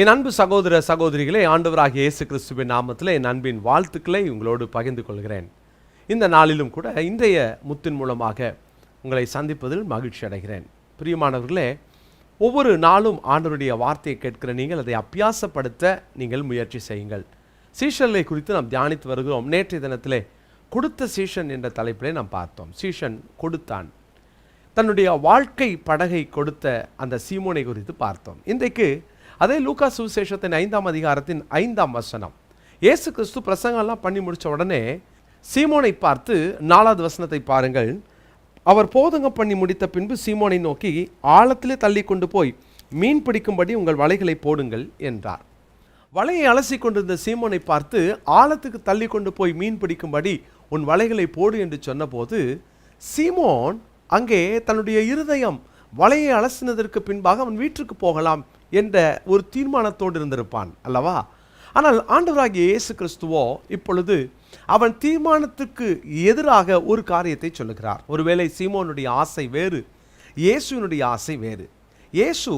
என் அன்பு சகோதர சகோதரிகளே, ஆண்டவராகிய இயேசு கிறிஸ்துவின் நாமத்தில் என் அன்பின் வாழ்த்துக்களை உங்களோடு பகிர்ந்து கொள்கிறேன். இந்த நாளிலும் கூட இன்றைய முத்தின் மூலமாக உங்களை சந்திப்பதில் மகிழ்ச்சி அடைகிறேன். பிரியமானவர்களே, ஒவ்வொரு நாளும் ஆண்டவருடைய வார்த்தையை கேட்கிற நீங்கள் அதை அபியாசப்படுத்த நீங்கள் முயற்சி செய்யுங்கள். சீஷனை குறித்து நாம் தியானித்து வருகிறோம். நேற்றைய தினத்திலே கொடுத்த சீஷன் என்ற தலைப்பிலே நாம் பார்த்தோம். சீஷன் கொடுத்தான், தன்னுடைய வாழ்க்கை படகை கொடுத்த அந்த சீமோனை குறித்து பார்த்தோம். இன்றைக்கு அதே லூக்கா சுவிசேஷத்தின் 5ஆம் அதிகாரத்தின் 5ஆம் வசனம், இயேசு கிறிஸ்து பிரசங்கம்லாம் பண்ணி முடித்த உடனே சீமோனை பார்த்து 4வது வசனத்தை பாருங்கள். அவர் போதகம் பண்ணி முடித்த பின்பு சீமோனை நோக்கி, ஆழத்திலே தள்ளி கொண்டு போய் மீன் பிடிக்கும்படி உங்கள் வலைகளை போடுங்கள் என்றார். வலையை அலசி கொண்டிருந்த சீமோனை பார்த்து, ஆழத்துக்கு தள்ளி கொண்டு போய் மீன் பிடிக்கும்படி உன் வலைகளை போடு என்று சொன்னபோது, சீமோன் அங்கே தன்னுடைய இருதயம் வலையை அலசினதற்கு பின்பாக அவன் வீட்டுக்கு போகலாம் என்ற ஒரு தீர்மானத்தோடு இருந்திருப்பான் அல்லவா? ஆனால் ஆண்டவராகிய இயேசு கிறிஸ்துவோ இப்பொழுது அவன் தீர்மானத்துக்கு எதிராக ஒரு காரியத்தை சொல்லுகிறார். ஒருவேளை சீமோனுடைய ஆசை வேறு, இயேசுவினுடைய ஆசை வேறு. இயேசு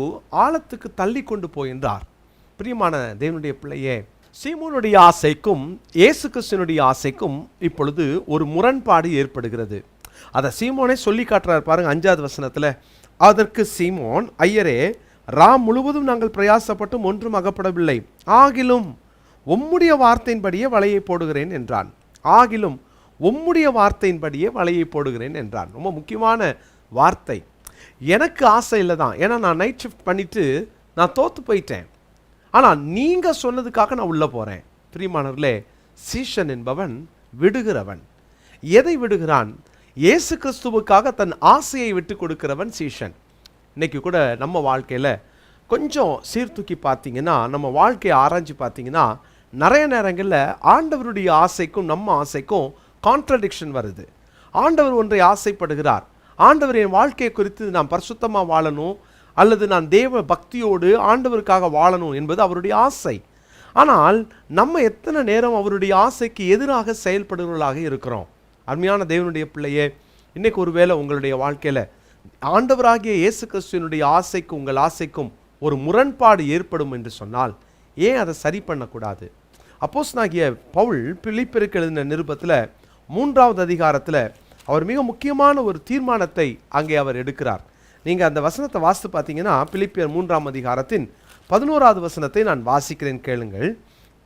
ஆழத்துக்கு தள்ளி கொண்டு போகின்றார். பிரியமான தேவனுடைய பிள்ளையே, சீமோனுடைய ஆசைக்கும் இயேசு கிறிஸ்துவினுடைய ஆசைக்கும் இப்பொழுது ஒரு முரண்பாடு ஏற்படுகிறது. அதை சீமோனே சொல்லி காட்டுறார் பாருங்க. 5வது வசனத்தில், அதற்கு சீமோன், ஐயரே, ராம் முழுவதும் நாங்கள் பிரயாசப்பட்டும் ஒன்றும் அகப்படவில்லை, ஆகிலும் உம்முடைய வார்த்தையின்படியே வலையை போடுகிறேன் என்றான். ஆகிலும் உம்முடைய வார்த்தையின்படியே வலையை போடுகிறேன் என்றான். ரொம்ப முக்கியமான வார்த்தை. எனக்கு ஆசை இல்லை தான், ஏன்னா நான் நைட் ஷிஃப்ட் பண்ணிட்டு நான் தோற்று போயிட்டேன். ஆனால் நீங்கள் சொன்னதுக்காக நான் உள்ளே போகிறேன். பிரியமானவர்களே, சீஷன் என்பவன் விடுகிறவன். எதை விடுகிறான்? இயேசு கிறிஸ்துவுக்காக தன் ஆசையை விட்டு கொடுக்கிறவன் சீஷன். இன்றைக்கி கூட நம்ம வாழ்க்கையில் கொஞ்சம் சீர்தூக்கி பார்த்தீங்கன்னா, நம்ம வாழ்க்கையை ஆராய்ச்சி பார்த்தீங்கன்னா, நிறைய நேரங்களில் ஆண்டவருடைய ஆசைக்கும் நம்ம ஆசைக்கும் கான்ட்ரடிக்ஷன் வருது. ஆண்டவர் ஒன்றை ஆசைப்படுகிறார். ஆண்டவர் என் வாழ்க்கையை குறித்து நான் பரிசுத்தமாக வாழணும், அல்லது நான் தேவ பக்தியோடு ஆண்டவருக்காக வாழணும் என்பது அவருடைய ஆசை. ஆனால் நம்ம எத்தனை நேரம் அவருடைய ஆசைக்கு எதிராக செயல்படுவர்களாக இருக்கிறோம்? அருமையான தேவனுடைய பிள்ளையே, இன்றைக்கு ஒருவேளை உங்களுடைய வாழ்க்கையில் ஆண்டவராகிய இயேசு கிறிஸ்துவினுடைய ஆசைக்கும் உங்கள் ஆசைக்கும் ஒரு முரண்பாடு ஏற்படும் என்று சொன்னால், ஏன் அதை சரி பண்ணக்கூடாது? அப்போஸ்தலனாகிய பவுல் பிலிப்பியருக்கு எழுதின நிருபத்தில் 3வது அதிகாரத்தில் அவர் மிக முக்கியமான ஒரு தீர்மானத்தை அங்கே அவர் எடுக்கிறார். நீங்கள் அந்த வசனத்தை வாசித்து பார்த்தீங்கன்னா, பிலிப்பியர் 3ஆம் அதிகாரத்தின் 11வது வசனத்தை நான் வாசிக்கிறேன், கேளுங்கள்.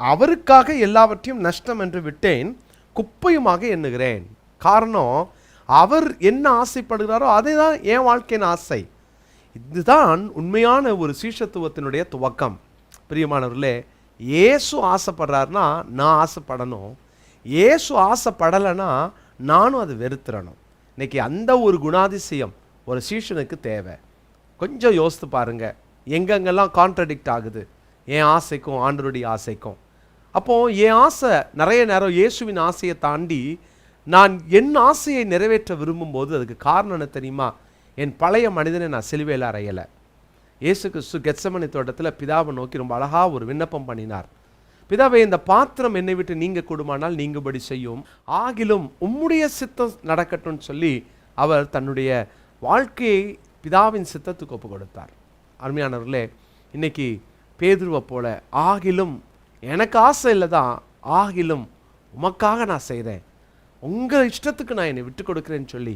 அவருக்காக எல்லாவற்றையும் நஷ்டம் என்று விட்டேன், குப்பையுமாக எண்ணுகிறேன். காரணம், அவர் என்ன ஆசைப்படுகிறாரோ அதை தான் என் வாழ்க்கையின் ஆசை. இதுதான் உண்மையான ஒரு சீஷத்துவத்தினுடைய துவக்கம். பிரியமானவர்களே, இயேசு ஆசைப்படுறாருன்னா நான் ஆசைப்படணும், இயேசு ஆசைப்படலைன்னா நானும் அதை வெறுத்துறணும். இன்னைக்கு அந்த ஒரு குணாதிசயம் ஒரு சீஷனுக்கு தேவை. கொஞ்சம் யோசித்து பாருங்க, எங்கெங்கெல்லாம் கான்ட்ரடிக்ட் ஆகுது என் ஆசைக்கும் ஆண்டவருடைய ஆசைக்கும். அப்போது என் ஆசை நிறைய நேரம் இயேசுவின் ஆசையை தாண்டி நான் என் ஆசையை நிறைவேற்ற விரும்பும்போது அதுக்கு காரணம் என்ன தெரியுமா? என் பழைய மனிதனை நான் சிலுவையில் அறையலை. இயேசு கிறிஸ்து கெத்செமனே தோட்டத்தில் பிதாவை நோக்கி ரொம்ப அழகாக ஒரு விண்ணப்பம் பண்ணினார். பிதாவை, இந்த பாத்திரம் என்னை விட்டு நீங்க கூடுமானால் நீங்கும்படி செய்யும், ஆகிலும் உம்முடைய சித்தம் நடக்கட்டும்னு சொல்லி அவர் தன்னுடைய வாழ்க்கையை பிதாவின் சித்தத்துக்கு ஒப்பு கொடுத்தார். அருமையானவர்களே, இன்னைக்கு பேதுருவை போல, ஆகிலும் எனக்கு ஆசை இல்லை தான், ஆகிலும் உமக்காக நான் செய்கிறேன், உங்கள் இஷ்டத்துக்கு நான் என்னை விட்டு கொடுக்குறேன்னு சொல்லி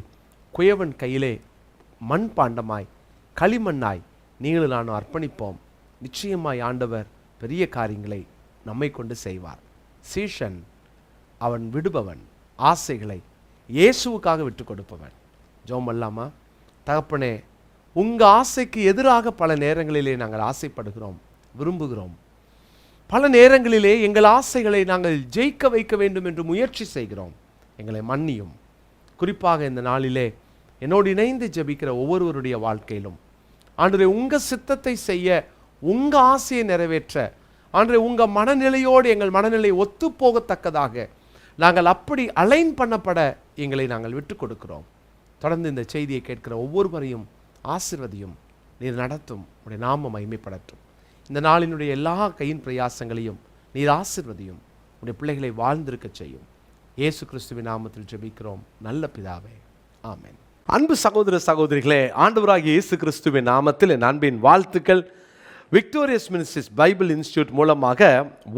குயவன் கையிலே மண் பாண்டமாய் களிமண்ணாய் நீங்களும் நானும் அர்ப்பணிப்போம். நிச்சயமாய் ஆண்டவர் பெரிய காரியங்களை நம்மை கொண்டு செய்வார். சீஷன் அவன் விடுபவன், ஆசைகளை இயேசுவுக்காக விட்டு கொடுப்பவன். ஜெபம் பண்ணலாமா? தகப்பனே, உங்கள் ஆசைக்கு எதிராக பல நேரங்களிலே நாங்கள் ஆசைப்படுகிறோம், விரும்புகிறோம். பல நேரங்களிலே எங்கள் ஆசைகளை நாங்கள் ஜெயிக்க வைக்க வேண்டும் என்று முயற்சி செய்கிறோம். எங்களை மன்னியும். குறிப்பாக இந்த நாளிலே என்னோடு இணைந்து ஜெபிக்கிற ஒவ்வொருவருடைய வாழ்க்கையிலும் ஆண்டவரே, உங்கள் சித்தத்தை செய்ய, உங்கள் ஆசையை நிறைவேற்ற, ஆண்டவரே, உங்கள் மனநிலையோடு எங்கள் மனநிலை ஒத்து போகத்தக்கதாக நாங்கள் அப்படி அலைன் பண்ணப்பட எங்களை நாங்கள் விட்டு கொடுக்கிறோம். தொடர்ந்து இந்த செய்தியை கேட்கிற ஒவ்வொருவரையும் ஆசீர்வதியும், நீர் நடத்தும், உடைய நாமம் மகிமைப்படட்டும். இந்த நாளினுடைய எல்லா கையின் பிரயாசங்களையும் நீர் ஆசீர்வதியும், உடைய பிள்ளைகளை வாழ்ந்திருக்க செய்யும். இயேசு கிறிஸ்துவின் நாமத்தில் ஜெபிக்கிறோம் நல்ல பிதாவே, ஆமென். அன்பு சகோதர சகோதரிகளே, ஆண்டவராகிய இயேசு கிறிஸ்துவின் நாமத்தில் என் அன்பின் வாழ்த்துக்கள். விக்டோரியஸ் மினிஸ்ட்ரிஸ் பைபிள் இன்ஸ்டியூட் மூலமாக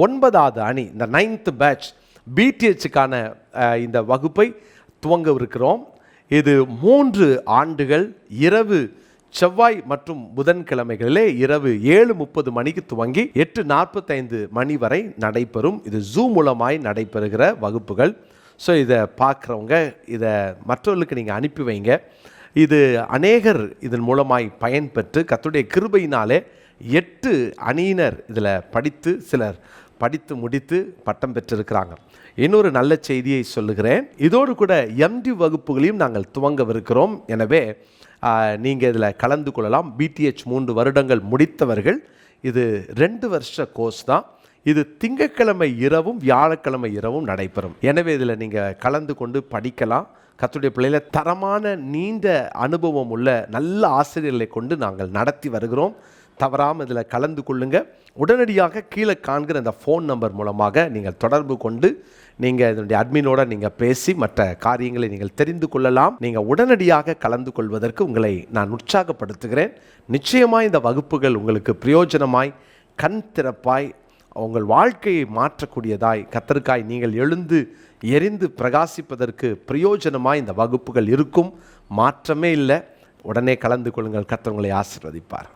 9வது அணி, இந்த 9th பேட்ச் பிடிஹெச்சுக்கான இந்த வகுப்பை துவங்கவிருக்கிறோம். இது 3 ஆண்டுகள் இரவு செவ்வாய் மற்றும் புதன்கிழமைகளிலே இரவு 7:30 மணிக்கு துவங்கி 8:45 மணி வரை நடைபெறும். இது ஜூம் மூலமாய் நடைபெறுகிற வகுப்புகள். ஸோ இதை பார்க்குறவங்க இதை மற்றவர்களுக்கு நீங்கள் அனுப்பி வைங்க. இது அநேகர் இதன் மூலமாய் பயன்பெற்று கர்த்தருடைய கிருபையினாலே 8 அணியினர் இதில் படித்து, சிலர் படித்து முடித்து பட்டம் பெற்றிருக்கிறாங்க. இன்னொரு நல்ல செய்தியை சொல்லுகிறேன். இதோடு கூட எம்டி வகுப்புகளையும் நாங்கள் துவங்கவிருக்கிறோம். எனவே நீங்கள் இதில் கலந்து கொள்ளலாம். பிடிஹெச் 3 வருடங்கள் முடித்தவர்கள். இது 2 வருஷ கோர்ஸ் தான். இது திங்கட்கிழமை இரவும் வியாழக்கிழமை இரவும் நடைபெறும். எனவே இதில் நீங்கள் கலந்து கொண்டு படிக்கலாம். கர்த்தருடைய பிள்ளைகளை தரமான நீண்ட அனுபவம் உள்ள நல்ல ஆசிரியர்களை கொண்டு நாங்கள் நடத்தி வருகிறோம். தவறாமல் இதில் கலந்து கொள்ளுங்கள். உடனடியாக கீழே காண்கிற அந்த ஃபோன் நம்பர் மூலமாக நீங்கள் தொடர்பு கொண்டு நீங்கள் இதனுடைய அட்மினோட நீங்கள் பேசி மற்ற காரியங்களை நீங்கள் தெரிந்து கொள்ளலாம். நீங்கள் உடனடியாக கலந்து கொள்வதற்கு உங்களை நான் உற்சாகப்படுத்துகிறேன். நிச்சயமாக இந்த வகுப்புகள் உங்களுக்கு பிரயோஜனமாய், கண் திறப்பாய், உங்கள் வாழ்க்கையை மாற்றக்கூடியதாய், கர்த்தருக்காய் நீங்கள் எழுந்து எரிந்து பிரகாசிப்பதற்கு பிரயோஜனமாய் இந்த வகுப்புகள் இருக்கும். மாற்றமே இல்லை. உடனே கலந்து கொள்ளுங்கள். கர்த்தர் உங்களை ஆசீர்வதிப்பார்.